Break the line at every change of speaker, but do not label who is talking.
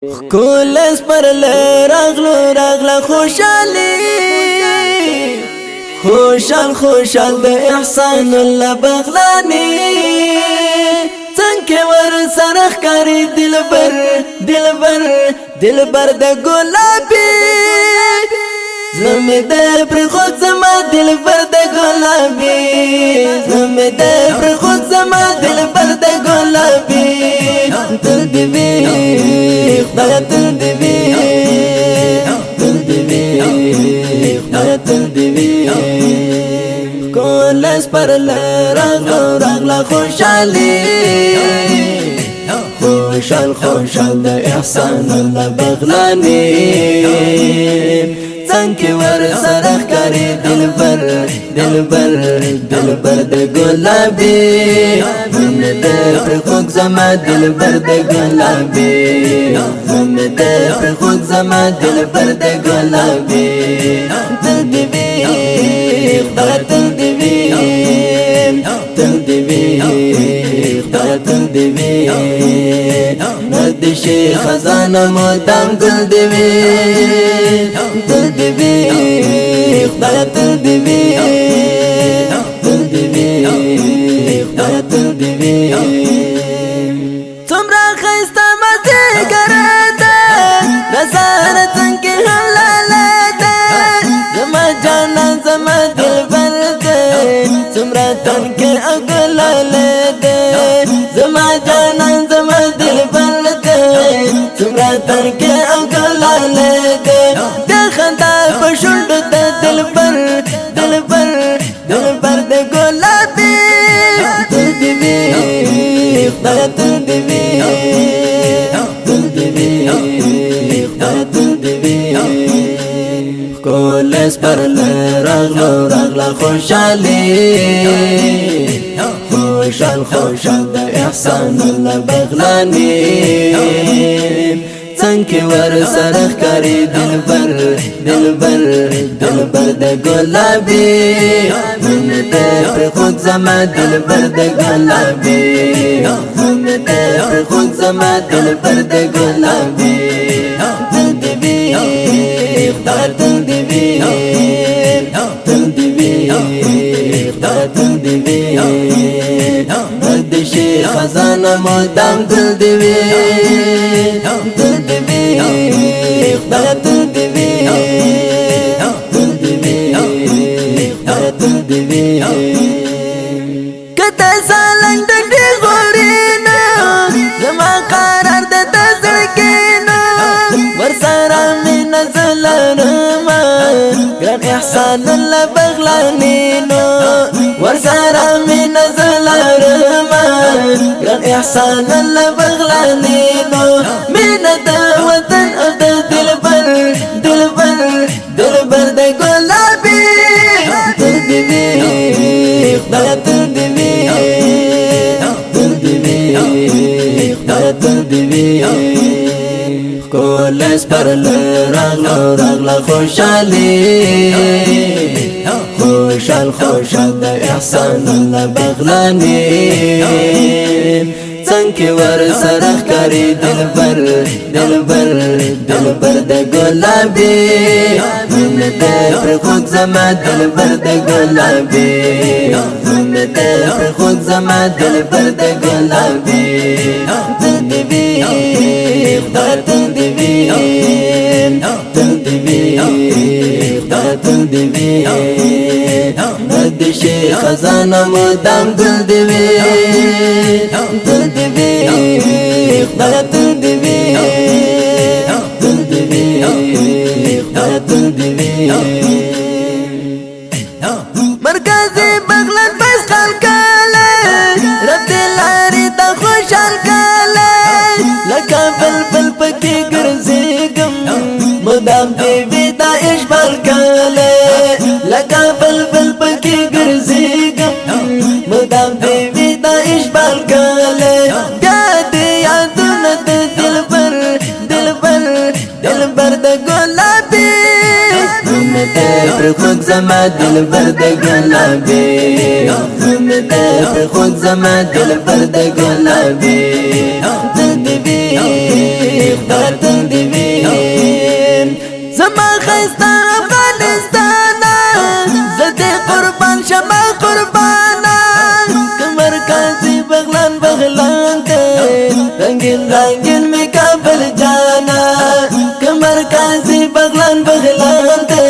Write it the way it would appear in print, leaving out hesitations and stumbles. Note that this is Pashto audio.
کول اسپر راغلا خوشالي خوشال د احسان الله بغلاني څنګه ور سرخ کاری دلبر د ګلابي زمه د پر خود زما دلبر د ګلابي زمه د پر خود زما دلبر د ګلابي تل دی وی خدای تل دی وی تل دی وی کول اسپر راغلا خوشالي خوشال د احسان الله بغلاني څنګه ور سرخ کاری دلبر د ګلابي زمه د پر خود زما دلبر د ګلابي زمه د پر خود زما دلبر د ګلابي تل دی وی خدای تل دی وی تل دی وی ندشي خزانه مدام گل دی وی تل دی وی خدای تل دی وی خدای تل دی وی څومره خسته مزه ګرځه نظر څنګه حلاله ده زما جانان زما دلبر ده څومره تنکه اګلاله ده زما جانان زما دلبر ده څومره تنکه اګلاله ده د خندا په شونډو ده دلبر د ګلابي تل دی وی خدای تل دی وی تل دی وی کول اسپر راغلا خوشالي خوشال د احسان الله بغلاني څنګه ور سرخ کاری دلبر د ګلابي زمه د پر خود زما دلبر د ګلابي زمه د پر خود زما دلبر د ګلابي تل دی وی خدای تل دی وی تل دی وی ندشي خزانه مدام گل دی وی تل دی وی خدای تل دی وی تل دی وی کته سالنګ د غورینا زما قرار د تزړکینا ور سره من زلرما ګران احسان الله بغلاني نو ور سره من زلرما ګران احسان الله بغلاني نو من د وطن او د دلبر د ګلابي تل دی وی خدای تل دی وی تل دی وی کول اسپر راغلا خوشالي خوشال د احسان الله بغلاني څنګه ور سرخ کاری دلبر د ګلابي زمه د پر خود زما دلبر د ګلابي زمه د پر خود زما دلبر د ګلابي تل دی وی خدای تل دی وی تل دی وی ندشي خزانه مدام گل دی وی تل دی وی خدای تل دی وی تل دی وی مرکزی بغلان بس خلکاله رب لاري د خوشال کاله لکه بلبل پکې ګرځېږم مدام دی وی د اشبال کاله لکه بلبل پکې ګرځېږم مدام دی وی د اشبال کاله بیا دې یادونه د دلبر د ګلابي زمه د پر خود زما دلبر د ګلابي زمه د پر خود زما دلبر د ګلابي تل دی وی خدای خيستا افغانستانا زدي قربان شما قربانا كمركزي بغلان بغلان رنگین رنگین مکابل جانا کمرکزی بغلان بغلان